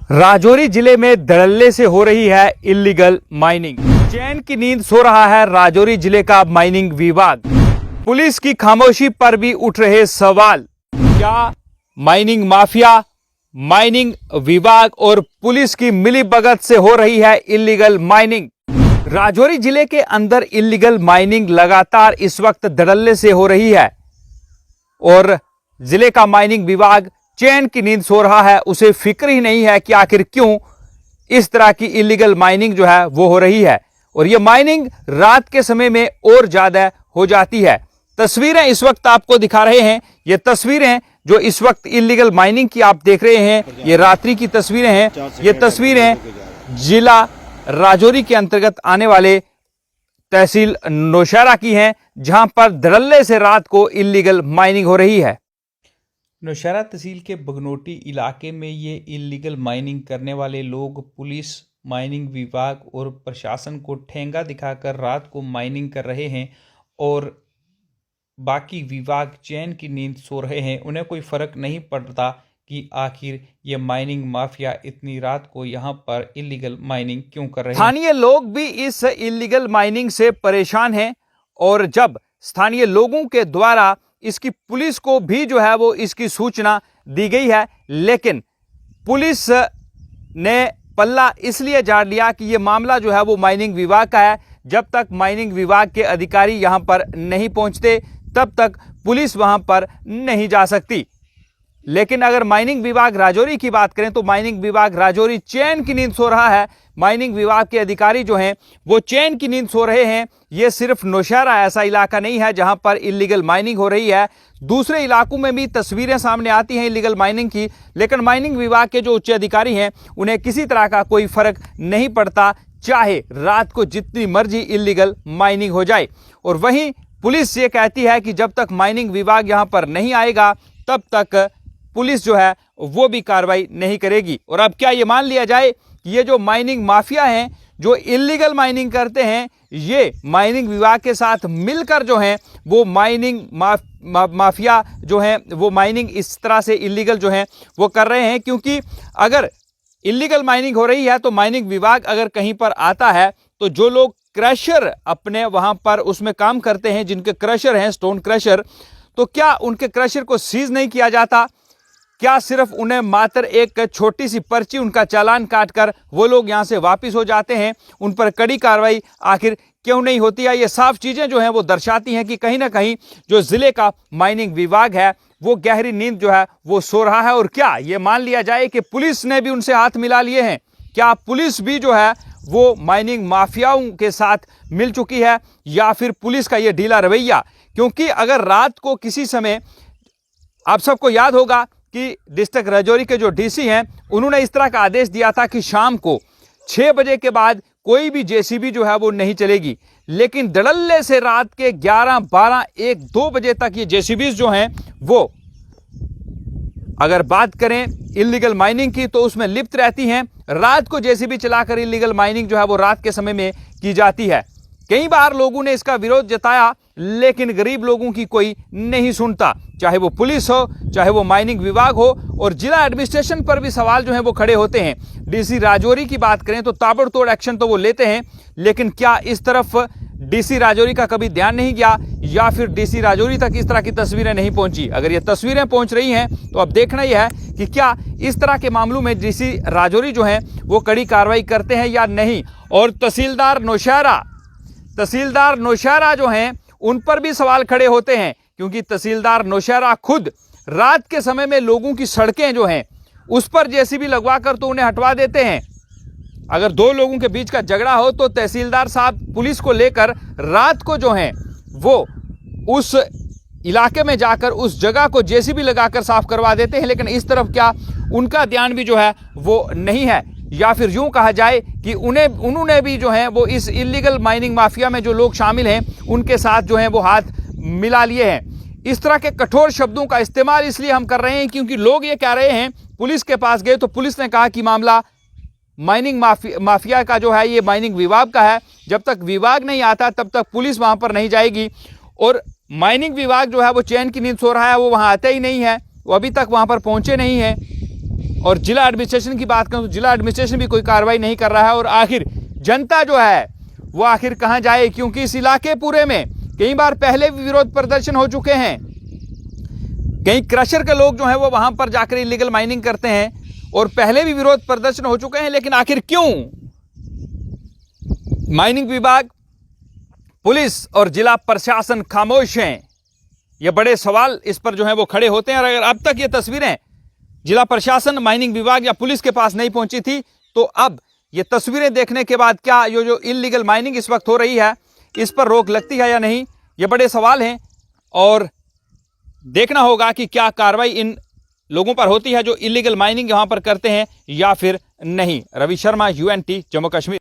राजौरी जिले में धड़ल्ले से हो रही है इल्लीगल माइनिंग। चैन की नींद सो रहा है राजौरी जिले का माइनिंग विभाग। पुलिस की खामोशी पर भी उठ रहे सवाल। क्या माइनिंग माफिया, माइनिंग विभाग और पुलिस की मिलीभगत से हो रही है इल्लीगल माइनिंग? राजौरी जिले के अंदर इल्लीगल माइनिंग लगातार इस वक्त धड़ल्ले से हो रही है और जिले का माइनिंग विभाग चैन की नींद सो रहा है। उसे फिक्र ही नहीं है कि आखिर क्यों इस तरह की इल्लीगल माइनिंग जो है वो हो रही है, और ये माइनिंग रात के समय में और ज्यादा हो जाती है। तस्वीरें इस वक्त आपको दिखा रहे हैं। ये तस्वीरें जो इस वक्त इल्लीगल माइनिंग की आप देख रहे हैं, ये रात्रि की तस्वीरें हैं। ये तस्वीरें जिला राजौरी के अंतर्गत आने वाले तहसील नौशहरा की हैं, जहां पर धड़ल्ले से रात को इल्लीगल माइनिंग हो रही है। नौशहरा तहसील के बगनोटी इलाके में ये इल्लीगल माइनिंग करने वाले लोग पुलिस, माइनिंग विभाग और प्रशासन को ठेंगा दिखाकर रात को माइनिंग कर रहे हैं और बाकी विभाग चैन की नींद सो रहे हैं। उन्हें कोई फ़र्क नहीं पड़ता कि आखिर ये माइनिंग माफिया इतनी रात को यहाँ पर इल्लीगल माइनिंग क्यों कर रहे हैं। स्थानीय लोग भी इस इल्लीगल माइनिंग से परेशान हैं और जब स्थानीय लोगों के द्वारा इसकी पुलिस को भी जो है वो इसकी सूचना दी गई है, लेकिन पुलिस ने पल्ला इसलिए झाड़ लिया कि ये मामला जो है वो माइनिंग विभाग का है। जब तक माइनिंग विभाग के अधिकारी यहां पर नहीं पहुंचते तब तक पुलिस वहां पर नहीं जा सकती। लेकिन अगर माइनिंग विभाग राजौरी की बात करें तो माइनिंग विभाग राजौरी चैन की नींद सो रहा है। माइनिंग विभाग के अधिकारी जो हैं वो चैन की नींद सो रहे हैं। ये सिर्फ नौशहरा ऐसा इलाका नहीं है जहां पर इल्लीगल माइनिंग हो रही है, दूसरे इलाकों में भी तस्वीरें सामने आती हैं इल्लीगल माइनिंग की, लेकिन माइनिंग विभाग के जो उच्च अधिकारी हैं उन्हें किसी तरह का कोई फर्क नहीं पड़ता, चाहे रात को जितनी मर्जी इल्लीगल माइनिंग हो जाए। और वहीं पुलिस ये कहती है कि जब तक माइनिंग विभाग यहां पर नहीं आएगा तब तक पुलिस जो है वो भी कार्रवाई नहीं करेगी। और अब क्या ये मान लिया जाए कि ये जो माइनिंग माफिया हैं जो इल्लीगल माइनिंग करते हैं, ये माइनिंग विभाग के साथ मिलकर जो हैं वो माइनिंग माफिया जो हैं वो माइनिंग इस तरह से इल्लीगल जो हैं वो कर रहे हैं? क्योंकि अगर इल्लीगल माइनिंग हो रही है तो माइनिंग विभाग अगर कहीं पर आता है तो जो लोग क्रशर अपने वहां पर उसमें काम करते हैं, जिनके क्रशर हैं स्टोन क्रशर, तो क्या उनके क्रशर को सीज नहीं किया जाता? क्या सिर्फ उन्हें मात्र एक छोटी सी पर्ची, उनका चालान काटकर वो लोग यहां से वापस हो जाते हैं? उन पर कड़ी कार्रवाई आखिर क्यों नहीं होती है? ये साफ चीजें जो हैं वो दर्शाती हैं कि कहीं ना कहीं जो जिले का माइनिंग विभाग है वो गहरी नींद जो है वो सो रहा है। और क्या ये मान लिया जाए कि पुलिस ने भी उनसे हाथ मिला लिए हैं? क्या पुलिस भी जो है वो माइनिंग माफियाओं के साथ मिल चुकी है, या फिर पुलिस का ये ढीला रवैया? क्योंकि अगर रात को किसी समय, आप सबको याद होगा कि डिस्ट्रिक्ट राजौरी के जो डीसी हैं उन्होंने इस तरह का आदेश दिया था कि शाम को 6 बजे के बाद कोई भी जेसीबी जो है वो नहीं चलेगी, लेकिन धड़ल्ले से रात के 11, 12, 1, 2 बजे तक ये जेसीबीज जो हैं वो, अगर बात करें इल्लीगल माइनिंग की, तो उसमें लिप्त रहती हैं। रात को जेसीबी चलाकर इल्लीगल माइनिंग जो है वो रात के समय में की जाती है। कई बार लोगों ने इसका विरोध जताया, लेकिन गरीब लोगों की कोई नहीं सुनता, चाहे वो पुलिस हो, चाहे वो माइनिंग विभाग हो, और जिला एडमिनिस्ट्रेशन पर भी सवाल जो है वो खड़े होते हैं। डीसी राजौरी की बात करें तो ताबड़तोड़ एक्शन तो वो लेते हैं, लेकिन क्या इस तरफ डीसी राजौरी का कभी ध्यान नहीं गया, या फिर डीसी राजौरी तक इस तरह की तस्वीरें नहीं पहुंची? अगर ये तस्वीरें पहुंच रही हैं तो अब देखना यह है कि क्या इस तरह के मामलों में डीसी राजौरी जो है वो कड़ी कार्रवाई करते हैं या नहीं। और तहसीलदार नौशहरा जो हैं उन पर भी सवाल खड़े होते हैं, क्योंकि तहसीलदार नौशहरा खुद रात के समय में लोगों की सड़कें जो हैं उस पर जेसीबी लगवाकर तो उन्हें हटवा देते हैं। अगर दो लोगों के बीच का झगड़ा हो तो तहसीलदार साहब पुलिस को लेकर रात को जो है वो उस इलाके में जाकर उस जगह को जेसीबी लगाकर साफ करवा देते हैं, लेकिन इस तरफ क्या उनका ध्यान भी जो है वो नहीं है? या फिर यूं कहा जाए कि उन्होंने भी जो है वो इस इल्लीगल माइनिंग माफिया में जो लोग शामिल हैं उनके साथ जो है वो हाथ मिला लिए हैं। इस तरह के कठोर शब्दों का इस्तेमाल इसलिए हम कर रहे हैं क्योंकि लोग ये कह रहे हैं, पुलिस के पास गए तो पुलिस ने कहा कि मामला माइनिंग माफिया का जो है ये माइनिंग विभाग का है, जब तक विभाग नहीं आता तब तक पुलिस वहां पर नहीं जाएगी। और माइनिंग विभाग जो है वो चैन की नींद सो रहा है, वो वहां आता ही नहीं है, वो अभी तक वहां पर पहुंचे नहीं है। और जिला एडमिनिस्ट्रेशन की बात करूं तो जिला एडमिनिस्ट्रेशन भी कोई कार्रवाई नहीं कर रहा है। और आखिर जनता जो है वो आखिर कहां जाए, क्योंकि इस इलाके पूरे में कई बार पहले भी विरोध प्रदर्शन हो चुके हैं। कई क्रशर के लोग जो हैं वो वहां पर जाकर इलीगल माइनिंग करते हैं और पहले भी विरोध प्रदर्शन हो चुके हैं। लेकिन आखिर क्यों माइनिंग विभाग, पुलिस और जिला प्रशासन खामोश हैं, ये बड़े सवाल इस पर जो है वो खड़े होते हैं। और अगर अब तक ये तस्वीरें जिला प्रशासन, माइनिंग विभाग या पुलिस के पास नहीं पहुंची थी, तो अब ये तस्वीरें देखने के बाद क्या ये जो इलीगल माइनिंग इस वक्त हो रही है इस पर रोक लगती है या नहीं, ये बड़े सवाल हैं। और देखना होगा कि क्या कार्रवाई इन लोगों पर होती है जो इलीगल माइनिंग यहां पर करते हैं या फिर नहीं। रवि शर्मा, UNT, जम्मू कश्मीर।